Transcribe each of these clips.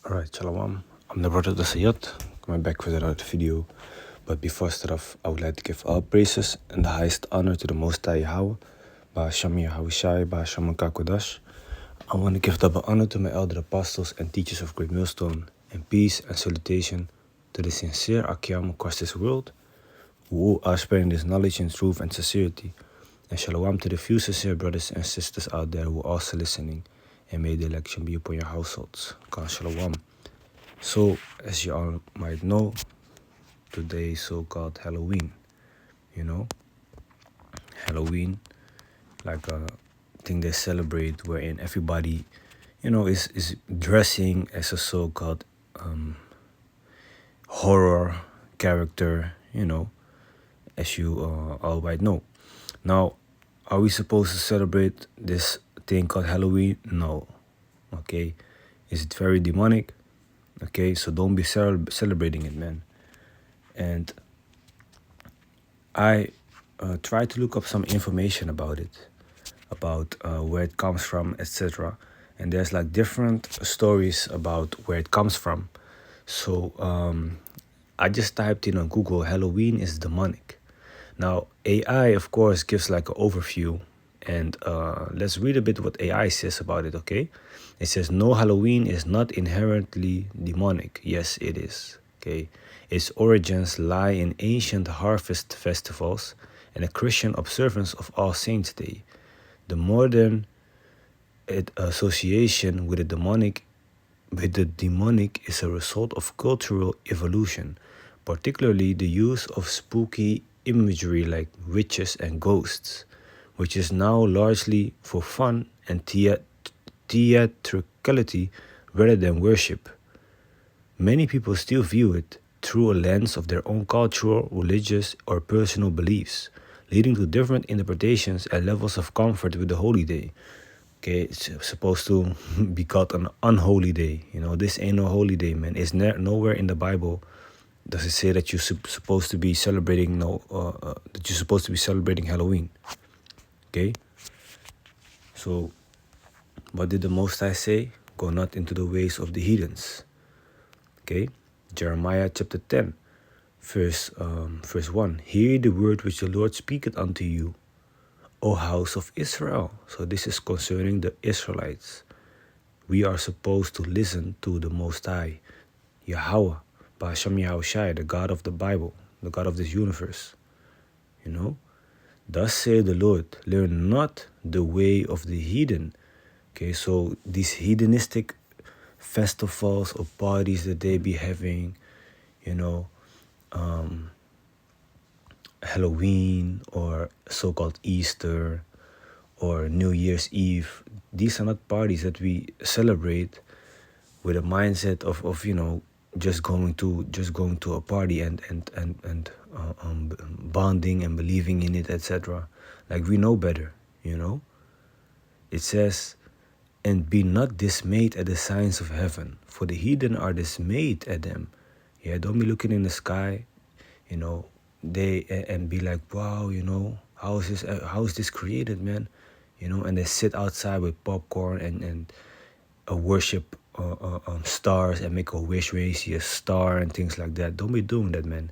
Alright, Shalom. I'm the brother the Sayyid, coming back with another video. But before I start off, I would like to give all praises and the highest honor to the Most High Yahweh, Ba'asham Yahushai, Ba'asham Kakodash. I want to give double honor to my elder apostles and teachers of Great Millstone, and peace and salutation to the sincere Akyam across this world, who all are spreading this knowledge and truth and sincerity. And Shalom to the few sincere brothers and sisters out there who are also listening, and may the election be upon your households. God Shalom. So, as you all might know, today is so-called Halloween. You know, Halloween, like a thing they celebrate, wherein everybody, is dressing as a so-called horror character. As you all might know. Now, are we supposed to celebrate this thing called Halloween? No. Okay, is it very demonic? Okay, so don't be celebrating it, man. And I tried to look up some information about it, about where it comes from, etc. And there's like different stories about where it comes from. So I just typed in on Google, Halloween is demonic. Now, AI, of course, gives like an overview. And let's read a bit what AI says about it, okay? It says, no, Halloween is not inherently demonic. Yes, it is, okay? Its origins lie in ancient harvest festivals and a Christian observance of All Saints' Day. The modern association with the demonic is a result of cultural evolution, particularly the use of spooky imagery like witches and ghosts, which is now largely for fun and theatricality rather than worship. Many people still view it through a lens of their own cultural, religious, or personal beliefs, leading to different interpretations and levels of comfort with the holy day. Okay, it's supposed to be called an unholy day. This ain't no holy day, man. It's nowhere in the Bible does it say that you're supposed to be celebrating Halloween. Okay, so what did the Most High say? Go not into the ways of the heathens. Okay, Jeremiah chapter 10, verse 1. Hear the word which the Lord speaketh unto you, O house of Israel. So this is concerning the Israelites. We are supposed to listen to the Most High, Yahweh, Ba'asham Yahushai, the God of the Bible, the God of this universe. Thus saith the Lord, learn not the way of the heathen. Okay, so these heathenistic festivals or parties that they be having, Halloween or so-called Easter or New Year's Eve, these are not parties that we celebrate with a mindset of just going to a party and bonding and believing in it, etc. Like, we know better. It says, and be not dismayed at the signs of heaven, for the heathen are dismayed at them. Yeah, don't be looking in the sky, and be like, wow, how is this created, man? And they sit outside with popcorn and worship stars and make a wish when you see a star and things like that. Don't be doing that, man.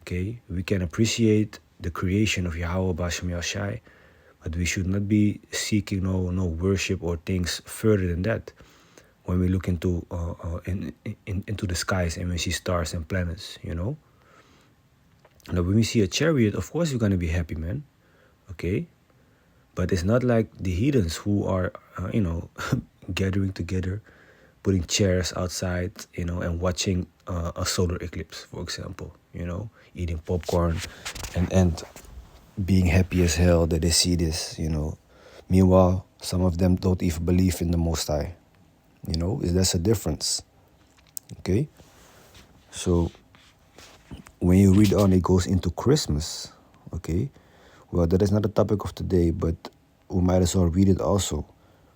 Okay, we can appreciate the creation of Yahweh Ba'asham Yahushai, but we should not be seeking no worship or things further than that. When we look into the skies and we see stars and planets, Now, when we see a chariot, of course we're gonna be happy, man. Okay, but it's not like the heathens who are, gathering together, putting chairs outside, and watching a solar eclipse, for example. Eating popcorn and being happy as hell that they see this. Meanwhile, some of them don't even believe in the Most High. There's a difference. Okay, so when you read on, it goes into Christmas. Okay, well, that is not the topic of today, but we might as well read it also.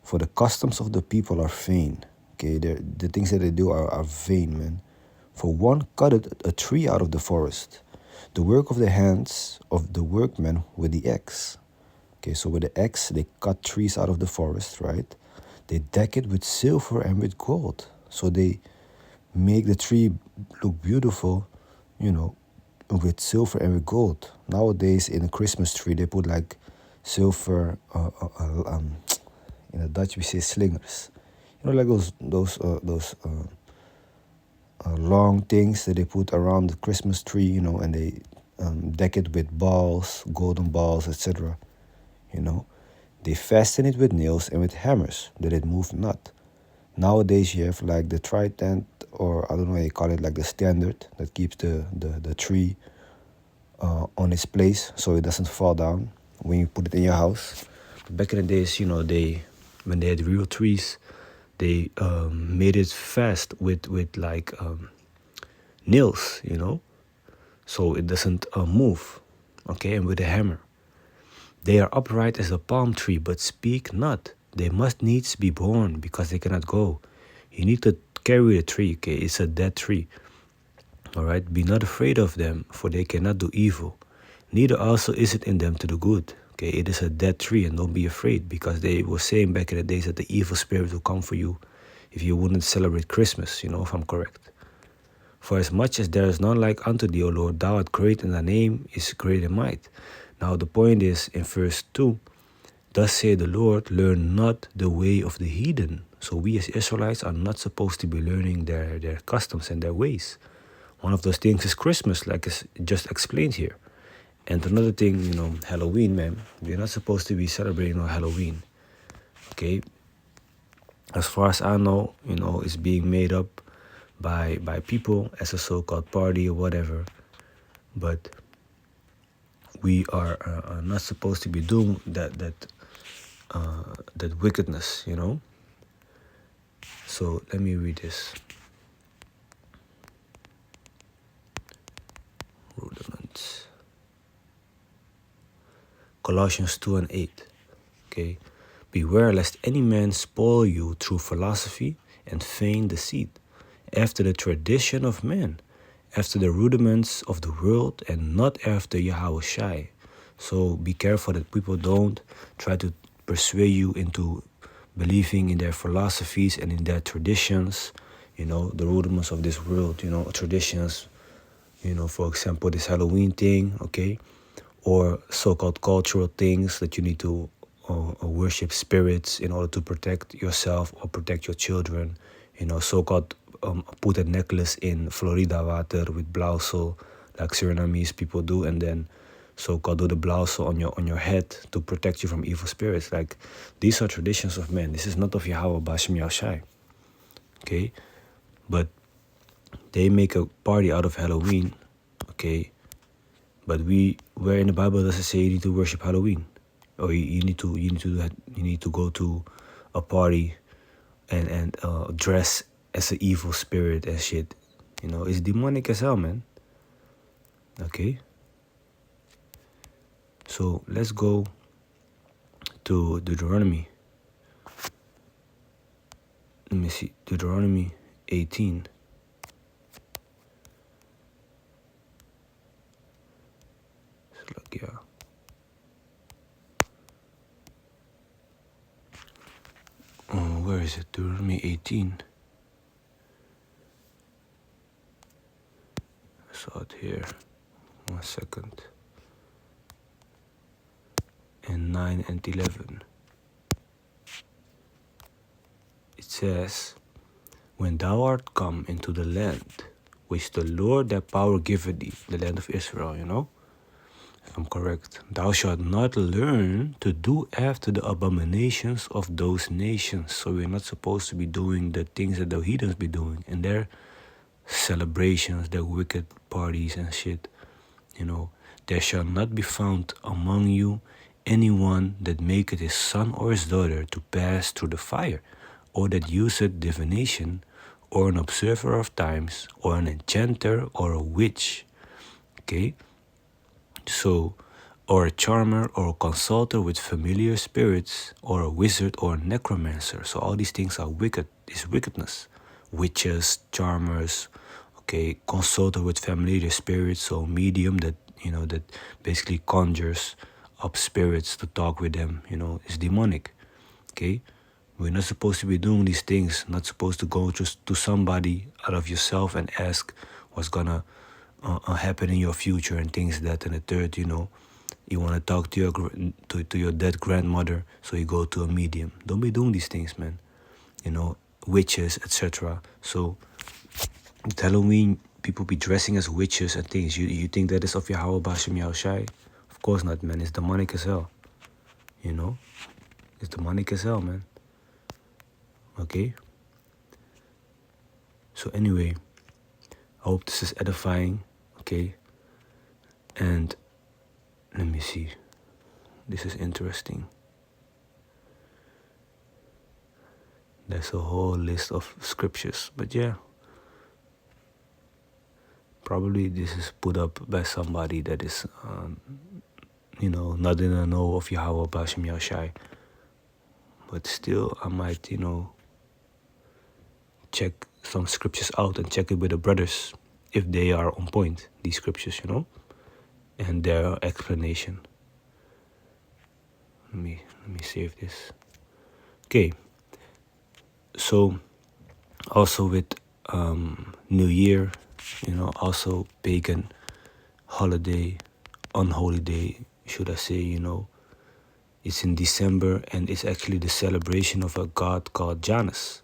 For the customs of the people are vain. Okay, the things that they do are vain, man. For one cutteth a tree out of the forest, the work of the hands of the workmen with the axe. Okay, so with the axe, they cut trees out of the forest, right? They deck it with silver and with gold. So they make the tree look beautiful, you know, with silver and with gold. Nowadays, in a Christmas tree, they put like silver. In the Dutch, we say slingers. You know, like those long things that they put around the Christmas tree. You know, and they deck it with balls, golden balls, etc. You know, they fasten it with nails and with hammers that it move not. Nowadays, you have like the trident, or I don't know how you call it, like the standard that keeps the tree on its place so it doesn't fall down when you put it in your house. But back in the days, you know, when they had real trees, they made it fast with like nails, you know, so it doesn't move. Okay, and with a hammer. They are upright as a palm tree, but speak not. They must needs be born, because they cannot go. You need to carry the tree, okay? It's a dead tree. All right? Be not afraid of them, for they cannot do evil. Neither also is it in them to do good. Okay, it is a dead tree, and don't be afraid, because they were saying back in the days that the evil spirit will come for you if you wouldn't celebrate Christmas, you know, if I'm correct. For as much as there is none like unto thee, O Lord, thou art great, and thy name is great in might. Now the point is, in verse 2, thus saith the Lord, learn not the way of the heathen. So we as Israelites are not supposed to be learning their customs and their ways. One of those things is Christmas, like is just explained here. And another thing, you know, Halloween, man. We're not supposed to be celebrating on Halloween. Okay? As far as I know, you know, it's being made up by people as a so-called party or whatever. But we are not supposed to be doing that wickedness, you know. So let me read this. Rudiments. Colossians 2 and 8. Okay. Beware lest any man spoil you through philosophy and vain deceit, after the tradition of men, after the rudiments of the world, and not after Yahushai. So be careful that people don't try to persuade you into believing in their philosophies and in their traditions, you know, the rudiments of this world, you know, traditions, you know, for example, this Halloween thing, okay, or so-called cultural things that you need to worship spirits in order to protect yourself or protect your children, you know, so-called put a necklace in Florida water with blauwsel, like Surinamese people do, and then so-called do the blauwsel on your head to protect you from evil spirits. Like, these are traditions of men. This is not of Yahweh Bashem Yahushai. Okay, but they make a party out of Halloween. Okay, but where in the Bible does it say you need to worship Halloween, or you need to go to a party and dress as an evil spirit and shit? You know, it's demonic as hell, man. Okay. So let's go to Deuteronomy. Let me see, Deuteronomy 18. Slovakia. Where is it? Deuteronomy 18. I saw it here. 1 second. And 9 and 11. It says, when thou art come into the land which the Lord thy power giveth thee, the land of Israel, you know, if I'm correct, thou shalt not learn to do after the abominations of those nations. So we're not supposed to be doing the things that the heathens be doing in their celebrations, their wicked parties and shit. You know, there shall not be found among you anyone that maketh his son or his daughter to pass through the fire, or that useth divination, or an observer of times, or an enchanter, or a witch. Okay? So, or a charmer, or a consulter with familiar spirits, or a wizard, or a necromancer. So all these things are wicked. It's wickedness. Witches, charmers, okay, consulter with familiar spirits, so medium that, you know, that basically conjures up spirits to talk with them, you know, is demonic. Okay? We're not supposed to be doing these things, not supposed to go just to somebody out of yourself and ask what's gonna happen in your future and things that and the third, You want to talk to your dead grandmother, so you go to a medium. Don't be doing these things, man. Witches, etc. So Halloween, people be dressing as witches and things. You think that is of Yahweh Bashem Yahushai? Of course not, man. It's demonic as hell. It's demonic as hell, man. Okay? So anyway, I hope this is edifying, okay? And let me see. This is interesting. There's a whole list of scriptures, but yeah. Probably this is put up by somebody that is, not in the know of Yahweh Bashem Yahushai. But still, I might, check some scriptures out and check it with the brothers if they are on point, these scriptures, and their explanation. Let me save this. Okay. So, also with New Year, also pagan holiday, unholy day, should I say, it's in December and it's actually the celebration of a god called Janus,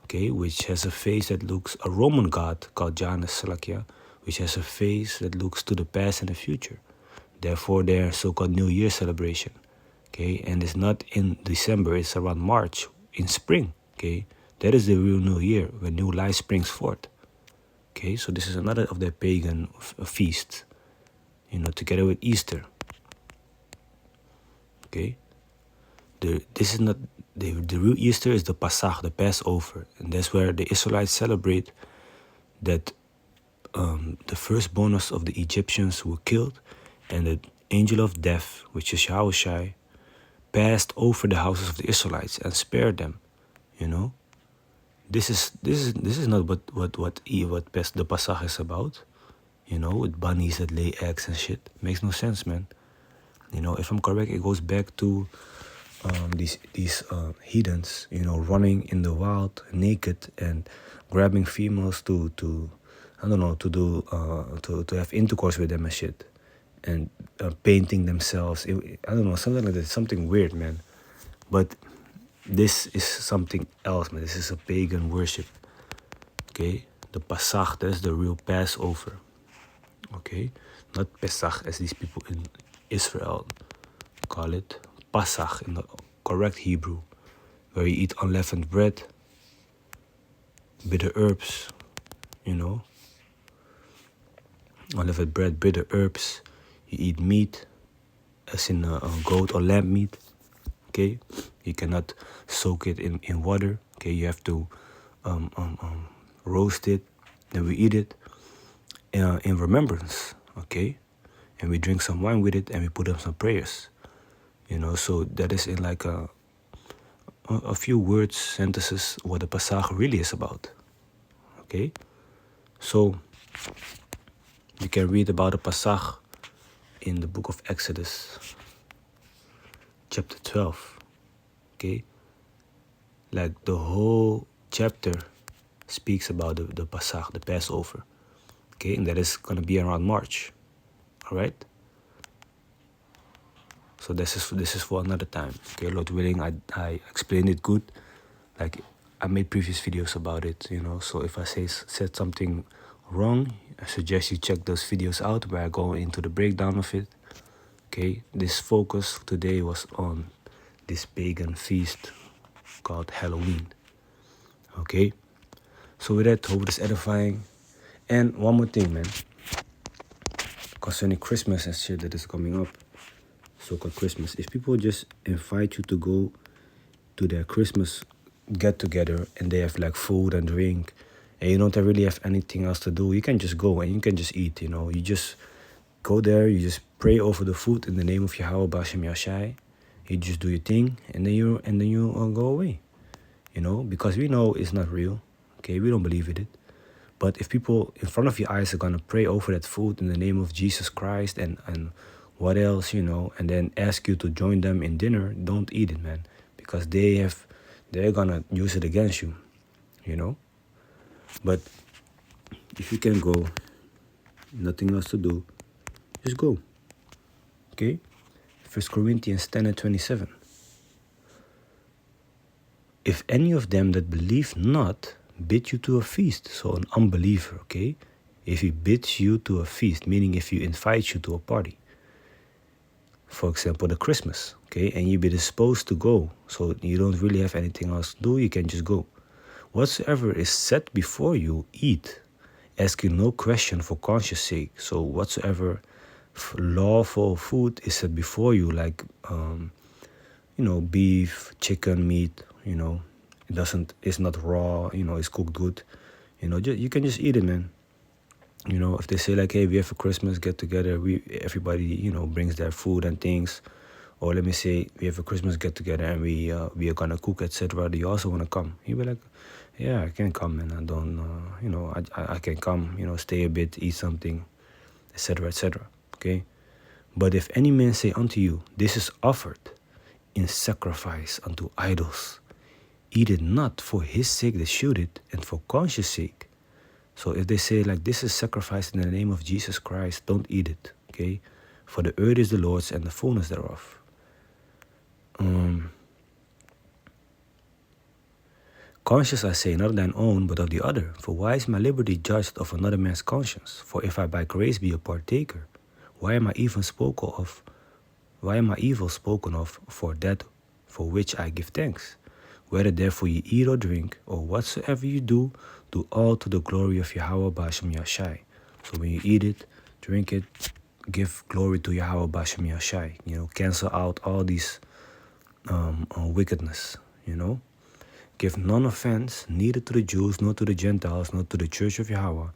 okay, which has a face that looks, a Roman god called Janus Salakia, which has a face that looks to the past and the future. Therefore, their so-called New Year celebration, okay, and it's not in December, it's around March, in spring, okay. That is the real New Year, when new life springs forth. Okay, so this is another of the pagan feasts, together with Easter. Okay, this is not the real Easter is the Pasach, the Passover, and that's where the Israelites celebrate that the firstborns of the Egyptians were killed, and the angel of death, which is Yahushai, passed over the houses of the Israelites and spared them. This is not what the Pasach is about. With bunnies that lay eggs and shit. Makes no sense, man. If I'm correct, it goes back to these heathens, running in the wild naked and grabbing females to I don't know, to do to have intercourse with them and shit, and painting themselves. I don't know, something like that. Something weird, man. But this is something else, man. This is a pagan worship. Okay, the Pasach, that's the real Passover. Okay, not Pesach as these people in Israel call it. Pasach in the correct Hebrew, where you eat unleavened bread, bitter herbs, unleavened bread, bitter herbs. You eat meat, as in goat or lamb meat. Okay, you cannot soak it in water. Okay, you have to roast it, then we eat it in remembrance. Okay, and we drink some wine with it, and we put up some prayers. So that is in like a few words, sentences, what the Pasach really is about. Okay, so you can read about the Pasach in the book of Exodus, chapter 12. Okay, like the whole chapter speaks about the Pasach, the Passover. Okay, and that is going to be around March. All right. So this is for another time. Okay, Lord willing, I explained it good. Like I made previous videos about it, So if I said something wrong, I suggest you check those videos out where I go into the breakdown of it. Okay, this focus today was on this pagan feast called Halloween. Okay, so with that, hope it's edifying. And one more thing, man, concerning Christmas and shit that is coming up, so-called Christmas. If people just invite you to go to their Christmas get-together and they have like food and drink, and you don't really have anything else to do, you can just go and you can just eat, You just go there, you just pray over the food in the name of Yahweh Bashem Yahushai. You just do your thing, and then you go away, because we know it's not real. Okay, we don't believe in it. But if people in front of your eyes are gonna pray over that food in the name of Jesus Christ and what else, and then ask you to join them in dinner, don't eat it, man, because they have they're gonna use it against you, you know. But if you can go, nothing else to do, just go. Okay? 1 Corinthians 10:27. If any of them that believe not bid you to a feast, so an unbeliever, okay? If he bids you to a feast, meaning if he invites you to a party, for example, the Christmas, okay, and you be disposed to go, so you don't really have anything else to do, you can just go. Whatsoever is set before you, eat, asking no question for conscience sake. So whatsoever lawful food is set before you, like beef, chicken, meat, it's not raw, it's cooked good, you can just eat it, man. If they say like, hey, we have a Christmas get together, everybody, brings their food and things, or let me say we have a Christmas get together and we are gonna cook, etc. Do you also wanna come? You be like, yeah, I can come, and I don't, I can come, stay a bit, eat something, etc., etc. Okay, but if any man say unto you, this is offered in sacrifice unto idols, eat it not for his sake that shewed it, and for conscience sake. So if they say like, this is sacrificed in the name of Jesus Christ, don't eat it, okay? For the earth is the Lord's and the fullness thereof. Conscience, I say, not thine own, but of the other. For why is my liberty judged of another man's conscience? For if I by grace be a partaker, why am I evil spoken of? Why am I evil spoken of for that for which I give thanks? Whether therefore you eat or drink, or whatsoever you do, do all to the glory of Yahweh B'Shem Yashai. So when you eat it, drink it, give glory to Yahweh B'Shem Yashai. Cancel out all these wickedness, Give none offense, neither to the Jews, nor to the Gentiles, nor to the church of Yahweh,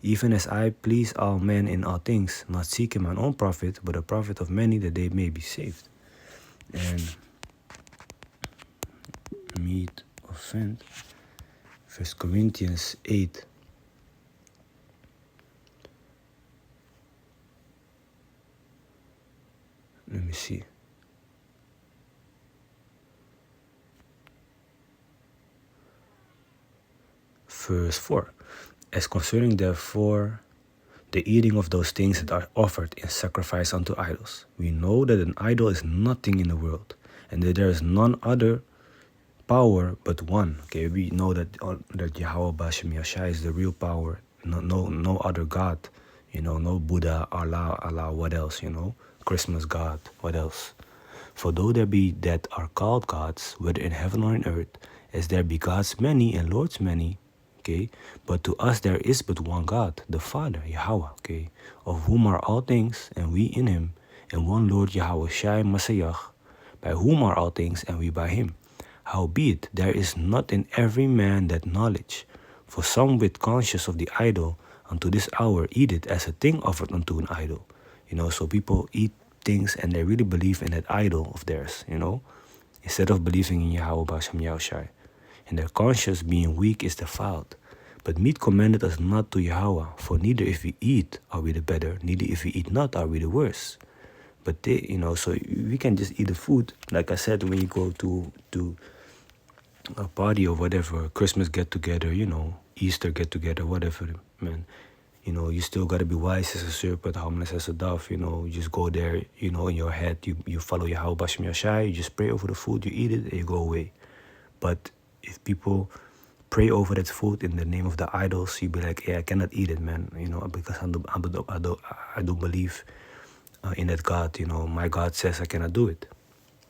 even as I please all men in all things, not seeking mine own profit, but the profit of many, that they may be saved. And meat offend. 1 Corinthians 8. Let me see. Verse 4. As concerning therefore the eating of those things that are offered in sacrifice unto idols, we know that an idol is nothing in the world, and that there is none other power but one. Okay, we know that Yahweh B'Shem Yashai is the real power. No other God. No Buddha, Allah, what else? Christmas God, what else? For though there be that are called gods, whether in heaven or in earth, as there be gods many and lords many, okay, but to us there is but one God, the Father, Yahweh, okay, of whom are all things, and we in him, and one Lord Yahweh Shai Messiah, by whom are all things, and we by him. Howbeit, there is not in every man that knowledge. For some with conscience of the idol, unto this hour eat it as a thing offered unto an idol. So people eat things and they really believe in that idol of theirs, instead of believing in Yahweh B'Shem Yahushai. And their conscience being weak is defiled. But meat commanded us not to Yahweh, for neither if we eat are we the better, neither if we eat not are we the worse. But they, so we can just eat the food. Like I said, when you go to a party or whatever, Christmas get together, Easter get together, whatever, man. You still gotta be wise as a serpent, harmless as a dove. You just go there, in your head, you follow Yahweh B'Shem Yashai, you just pray over the food, you eat it, and you go away. But if people pray over that food in the name of the idols, you be like, hey, I cannot eat it, man, because I don't believe in that God. My God says I cannot do it.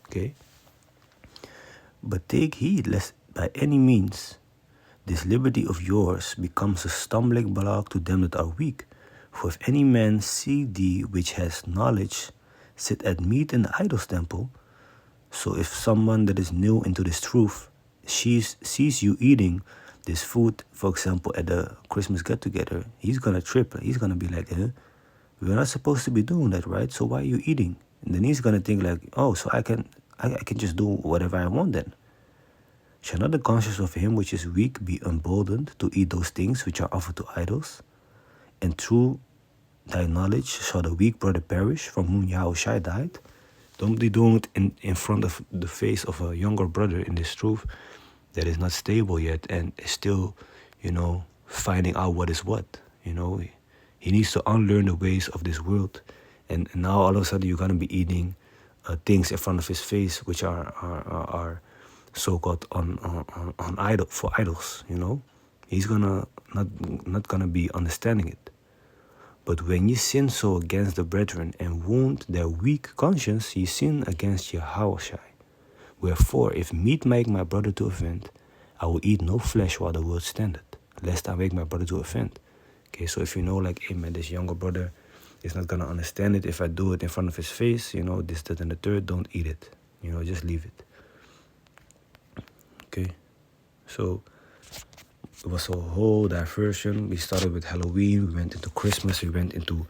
Okay? But take heed lest by any means this liberty of yours becomes a stumbling block to them that are weak. For if any man see thee which has knowledge sit at meat in the idol's temple, so if someone that is new into this truth sees you eating this food, for example, at the Christmas get-together, he's going to trip. He's going to be like, we're not supposed to be doing that, right? So why are you eating? And then he's going to think like, oh, so I can just do whatever I want then. Shall not the conscience of him which is weak be emboldened to eat those things which are offered to idols? And through thy knowledge shall the weak brother perish, from whom Yahushua died? Don't be doing it in front of the face of a younger brother in this truth, that is not stable yet and is still, finding out what is what. He needs to unlearn the ways of this world, and now all of a sudden you're gonna be eating things in front of his face, which are so-called on idol for idols. He's gonna not gonna be understanding it. But when ye sin so against the brethren and wound their weak conscience, ye sin against Yahushua. Wherefore, if meat make my brother to offend, I will eat no flesh while the world standeth, lest I make my brother to offend. Okay, so if you know, like, hey man, this younger brother is not gonna understand it if I do it in front of his face, this, that, and the third, don't eat it. Just leave it. Okay, so it was a whole diversion. We started with Halloween, we went into Christmas, we went into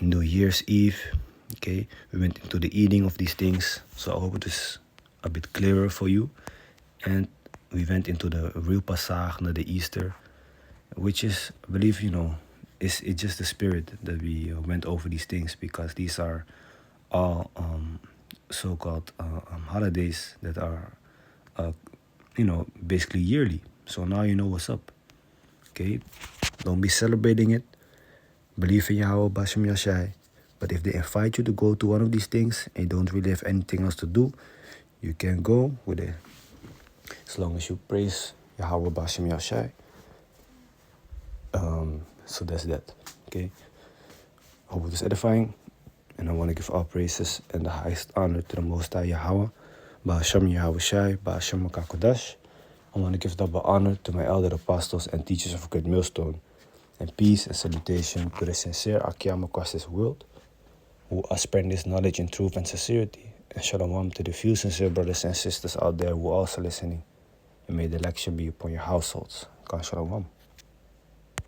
New Year's Eve. Okay, we went into the eating of these things. So I hope it is a bit clearer for you. And we went into the real Pasach, the Easter, which is, I believe, it's just the spirit that we went over these things, because these are all so-called holidays that are, basically yearly. So now you know what's up. Okay, don't be celebrating it. Believe in Yahweh Bashem Yashai. But if they invite you to go to one of these things and you don't really have anything else to do, you can go with it. As long as you praise Yahweh Bashem Yashai. So that's that. Okay. I hope it is edifying. And I want to give all praises and the highest honor to the Most High Yahweh. Ba'ashem Yahweh Shai, Ba'ashem Makakodash. I want to give double honor to my elder apostles and teachers of Great Millstone. And peace and salutation to the sincere Akiyama across this world, who are spreading this knowledge in truth and sincerity. And shalom to the few sincere brothers and sisters out there who are also listening. And may the lecture be upon your households. Shalom.